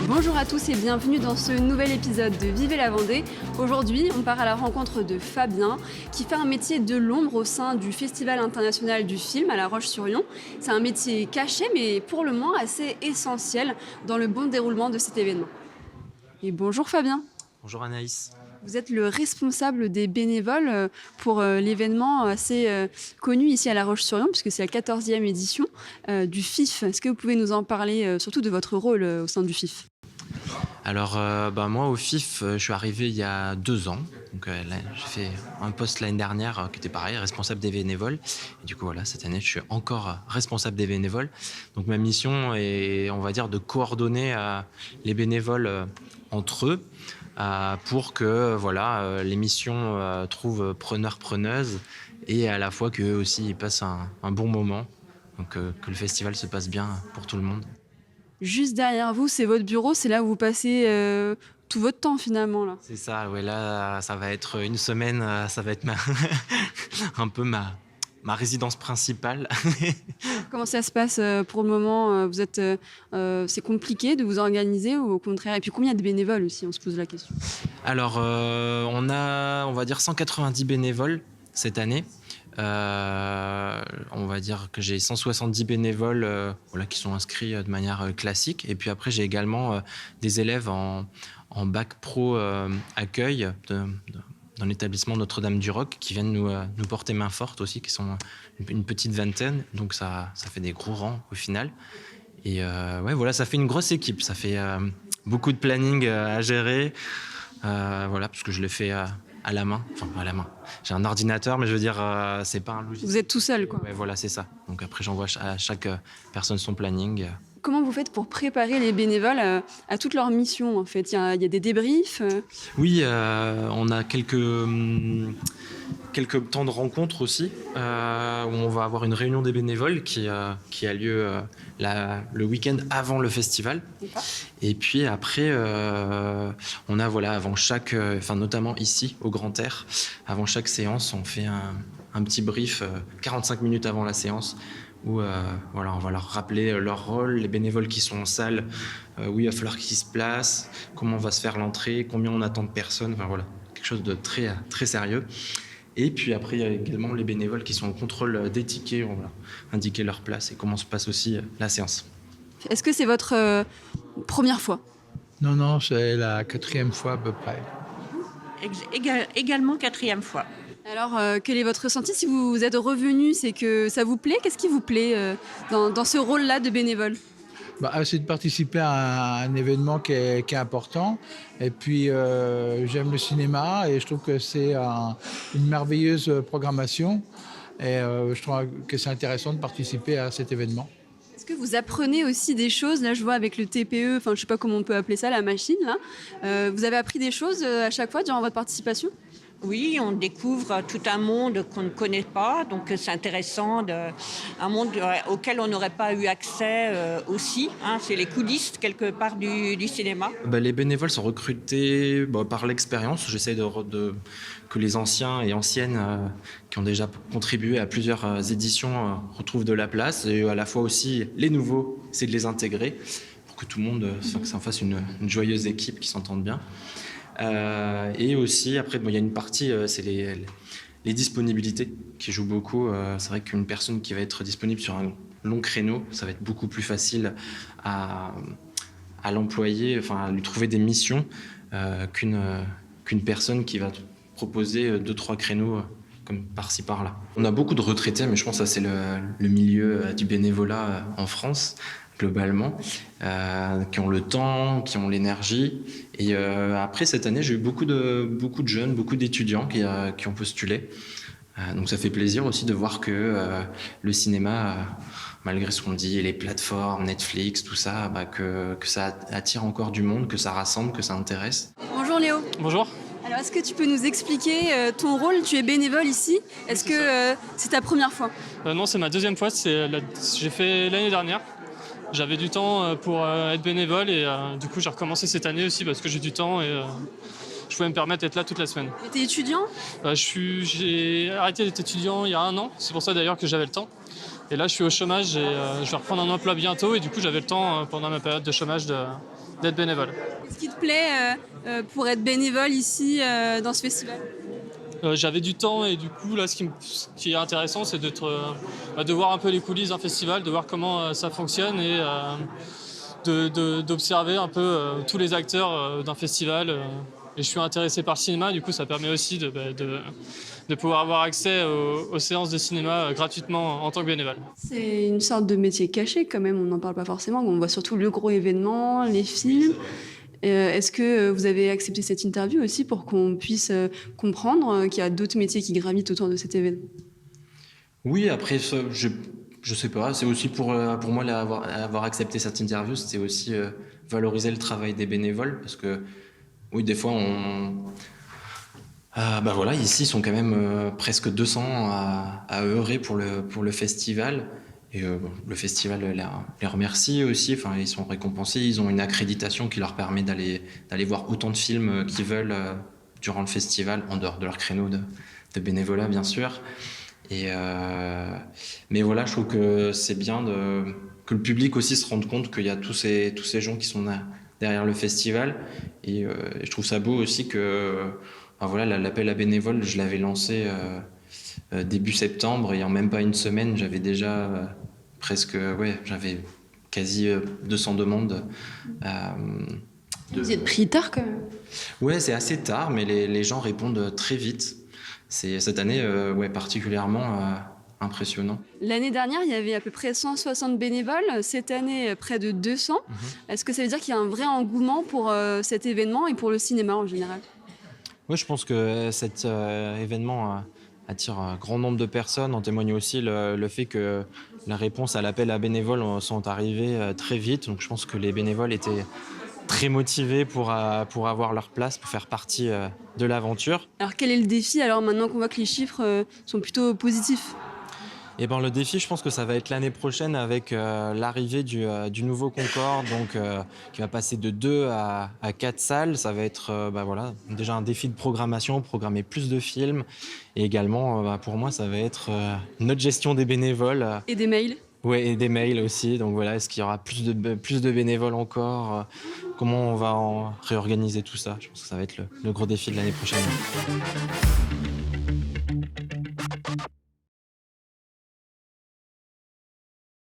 Bonjour à tous et bienvenue dans ce nouvel épisode de Vivez la Vendée. Aujourd'hui, on part à la rencontre de Fabien qui fait un métier de l'ombre au sein du Festival international du film à La Roche-sur-Yon. C'est un métier caché mais pour le moins assez essentiel dans le bon déroulement de cet événement. Et bonjour Fabien. Bonjour Anaïs. Vous êtes le responsable des bénévoles pour l'événement assez connu ici à La Roche-sur-Yon, puisque c'est la 14e édition du FIF. Est-ce que vous pouvez nous en parler, surtout de votre rôle au sein du FIF ? Alors moi au FIF, je suis arrivé il y a 2 ans. Donc là, j'ai fait un poste l'année dernière qui était pareil, responsable des bénévoles. Et du coup voilà, cette année je suis encore responsable des bénévoles. Donc ma mission est, on va dire, de coordonner les bénévoles entre eux pour que les missions trouvent preneurs-preneuses et à la fois qu'eux aussi ils passent un bon moment. Donc que le festival se passe bien pour tout le monde. Juste derrière vous, c'est votre bureau, c'est là où vous passez tout votre temps finalement là. C'est ça, ouais, là, ça va être une semaine, ça va être un peu ma résidence principale. Comment ça se passe pour le moment vous êtes, c'est compliqué de vous organiser ou au contraire? Et puis combien de bénévoles aussi, on se pose la question. Alors, on va dire 190 bénévoles cette année. On va dire que j'ai 170 bénévoles qui sont inscrits de manière classique. Et puis après, j'ai également des élèves en bac pro accueil dans l'établissement Notre-Dame-du-Roc qui viennent nous porter main forte aussi, qui sont une petite vingtaine. Donc ça fait des gros rangs au final. Et ça fait une grosse équipe. Ça fait beaucoup de planning à gérer. Parce que je l'ai fait à la main. Enfin, à la main. J'ai un ordinateur, mais je veux dire, c'est pas un logiciel. Vous êtes tout seul, quoi. Ouais, voilà, c'est ça. Donc après, j'envoie à chaque personne son planning. Comment vous faites pour préparer les bénévoles à toutes leurs missions, en fait? Il y a des débriefs Oui, on a quelques temps de rencontre aussi, où on va avoir une réunion des bénévoles qui a lieu le week-end avant le festival. D'accord. Et puis après, on a avant chaque, notamment ici au Grand Air, avant chaque séance, on fait un petit brief 45 minutes avant la séance où on va leur rappeler leur rôle, les bénévoles qui sont en salle, où il va falloir qu'ils se placent, comment va se faire l'entrée, combien on attend de personnes, quelque chose de très, très sérieux. Et puis après, il y a également les bénévoles qui sont au contrôle des tickets, on va indiquer leur place et comment se passe aussi la séance. Est-ce que c'est votre première fois? Non, c'est la 4e fois à peu près. Également 4e fois. Alors, quel est votre ressenti si vous êtes revenu? C'est que ça vous plaît? Qu'est-ce qui vous plaît dans ce rôle-là de bénévole? C'est de participer à un événement qui est important. Et puis, j'aime le cinéma et je trouve que c'est une merveilleuse programmation. Et je trouve que c'est intéressant de participer à cet événement. Est-ce que vous apprenez aussi des choses? Là, je vois avec le TPE, je ne sais pas comment on peut appeler ça, la machine. Là. Vous avez appris des choses à chaque fois durant votre participation? Oui, on découvre tout un monde qu'on ne connaît pas, donc c'est intéressant, un monde auquel on n'aurait pas eu accès aussi. C'est les coulisses quelque part du cinéma. Les bénévoles sont recrutés par l'expérience. J'essaie que les anciens et anciennes qui ont déjà contribué à plusieurs éditions retrouvent de la place, et à la fois aussi les nouveaux, c'est de les intégrer pour que tout le monde, que ça en fasse une joyeuse équipe qui s'entende bien. Et aussi, après, il y a une partie, c'est les disponibilités qui jouent beaucoup. C'est vrai qu'une personne qui va être disponible sur un long créneau, ça va être beaucoup plus facile à l'employer, à lui trouver des missions qu'une personne qui va proposer 2-3 créneaux comme par-ci par-là. On a beaucoup de retraités, mais je pense que ça c'est le milieu du bénévolat en France, globalement, qui ont le temps, qui ont l'énergie. Et après, cette année, j'ai eu beaucoup de jeunes, beaucoup d'étudiants qui ont postulé. Donc ça fait plaisir aussi de voir que le cinéma, malgré ce qu'on dit, les plateformes, Netflix, tout ça, que ça attire encore du monde, que ça rassemble, que ça intéresse. Bonjour Léo. Bonjour. Alors, est-ce que tu peux nous expliquer ton rôle? Tu es bénévole ici. Est-ce que c'est ta première fois? Non, c'est ma 2e fois. J'ai fait l'année dernière. J'avais du temps pour être bénévole et du coup j'ai recommencé cette année aussi parce que j'ai du temps et je pouvais me permettre d'être là toute la semaine. Et t'es étudiant? J'ai arrêté d'être étudiant il y a 1 an. C'est pour ça d'ailleurs que j'avais le temps. Et là, je suis au chômage et je vais reprendre un emploi bientôt. Et du coup, j'avais le temps, pendant ma période de chômage, d'être bénévole. Qu'est-ce qui te plaît pour être bénévole ici dans ce festival? J'avais du temps et du coup, là, ce qui est intéressant, c'est de voir un peu les coulisses d'un festival, de voir comment ça fonctionne et d'observer un peu tous les acteurs d'un festival. Et je suis intéressé par le cinéma, du coup, ça permet aussi de pouvoir avoir accès aux séances de cinéma gratuitement en tant que bénévole. C'est une sorte de métier caché quand même, on n'en parle pas forcément, on voit surtout le gros événement, les films. Est-ce que vous avez accepté cette interview aussi pour qu'on puisse comprendre qu'il y a d'autres métiers qui gravitent autour de cet événement? Oui, après, je sais pas, c'est aussi pour moi avoir accepté cette interview, c'était aussi valoriser le travail des bénévoles, parce que oui, des fois, voilà, ici, ils sont quand même presque 200 à œuvrer pour le festival. Et le festival les remercie aussi, enfin, ils sont récompensés, ils ont une accréditation qui leur permet d'aller voir autant de films qu'ils veulent durant le festival, en dehors de leur créneau de bénévolat, bien sûr. Mais voilà, je trouve que c'est bien que le public aussi se rende compte qu'il y a tous ces gens qui sont derrière le festival. Et je trouve ça beau aussi que voilà, l'appel à bénévoles, je l'avais lancé début septembre et en même pas une semaine, j'avais déjà j'avais quasi 200 demandes. Vous y êtes pris tard quand même. Ouais, c'est assez tard, mais les gens répondent très vite. C'est cette année particulièrement impressionnant. L'année dernière, il y avait à peu près 160 bénévoles. Cette année, près de 200. Est-ce que ça veut dire qu'il y a un vrai engouement pour cet événement et pour le cinéma en général? Oui, je pense que cet événement attire un grand nombre de personnes. En témoigne aussi le fait que la réponse à l'appel à bénévoles sont arrivées très vite. Donc je pense que les bénévoles étaient très motivés pour avoir leur place, pour faire partie de l'aventure. Alors quel est le défi alors maintenant qu'on voit que les chiffres sont plutôt positifs? Et le défi, je pense que ça va être l'année prochaine avec l'arrivée du nouveau Concorde, donc qui va passer de 2 à 4 salles. Ça va être déjà un défi de programmation, programmer plus de films. Et également, pour moi, ça va être notre gestion des bénévoles. Et des mails? Oui, et des mails aussi. Donc voilà, est-ce qu'il y aura plus de bénévoles encore? Comment on va réorganiser tout ça? Je pense que ça va être le gros défi de l'année prochaine.